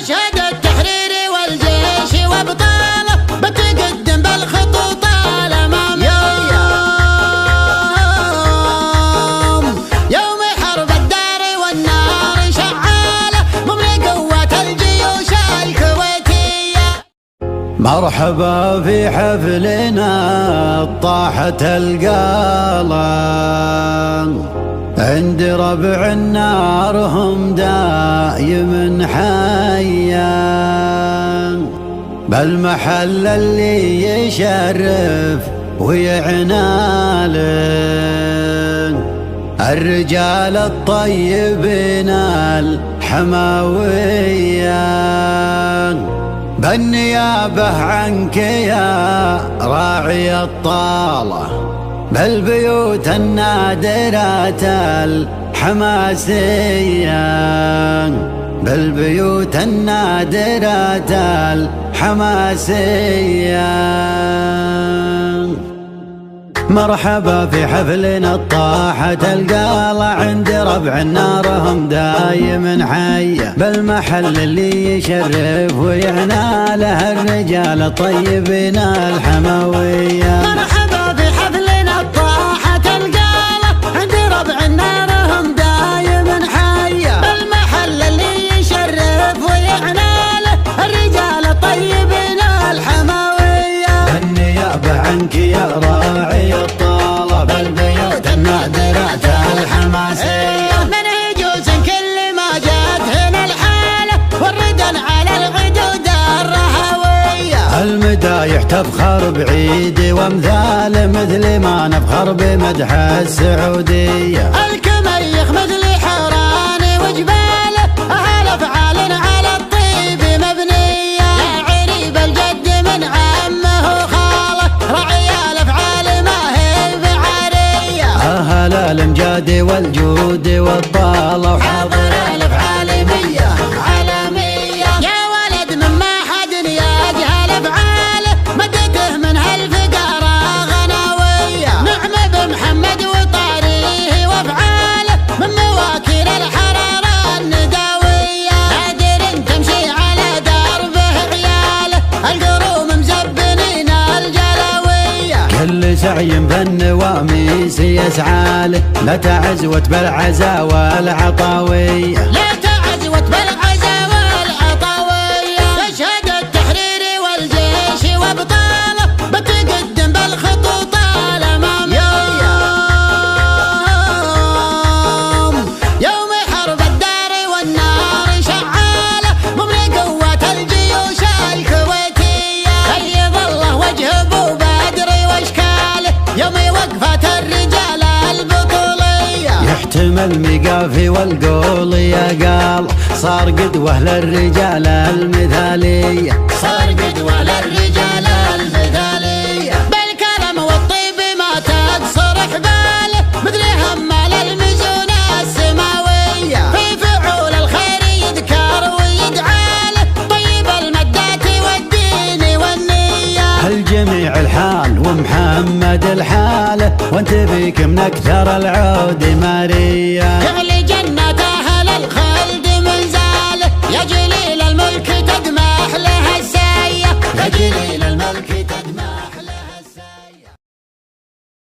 يشهد التحرير والجيش وابطاله بتقدم بالخطوط الامام يوم حرب الدار والنار شعاله مملي قوة الجيوش الكويتية. مرحبا في حفلنا طاحت القلم عند ربع النار هم دايم حيا بالمحل اللي يشرف ويعناله الرجال الطيبين الحماوية بالنيابة عنك يا راعي الطالة بالبيوت النادرات الحماسية بالبيوت النادرات الحماسية. مرحبا في حفلنا طاحت القالة عند ربع النار هم دايم حية بالمحل اللي يشرف ويعناله الرجال الطيبين الحماوية. مرحبا في حفلنا طاحت القالة عند ربع النار هم دايم حية بالمحل اللي يشرف ويعناله الرجال الطيبين الحماوية. النيابة عنك يا راعي الطالة بالبيوت النادرات الحماسية من هجوز كل ما جات هنا الحالة والردن على الغدود الرهوية. المدايح تفخر بعيدي وامثال مثل ما نفخر بمدح السعودية. الكميخ مثل حراني وجباله أهل أفعال على الطيب مبنية. يا عريب الجد من عمه وخاله رعي الأفعال ما هي بعارية. أهل الامجاد والجود والطالة وحاضر الافعال مية عالمية. يا ولد مما حد يجهل أفعاله مدته من هالفقارة غناوية. نعم بمحمد وطاريه وأفعاله من مواكيل الحرارة النداوية. نادر تمشي على دربه عياله القروم مزبنين الجلاوية. كل سعي بالنواميس يسعى له لا تعزوت بالعزاوى العطاوية. لا تعزوت بالعزا والعطاوية. يشهد التحرير والجيش وابطاله بتقدم بالخطوط الامام يوم حرب الدار والنار شعاله مملي قوة الجيوش الكويتية. بيض الله وجه ابو بدر واشكاله يوم وقفت الرجال البطولية. يحتمل مقافي والقول يا قال صار قدوة للرجال المثالية. صار قدوة للرجال المثالية. بالكرم والطيب ما تقصر حباله مثل همال المزون السماوية. في فعول الخير يذكر ويدعاله طيب المدات والدين والنية. الجميع الحال ومحمد الحالة وانت بيك من اكثر العود ماريا. جعل جنة أهل الخلد منزاله يا جليل الملك تدمح له الساية. يا جليل الملك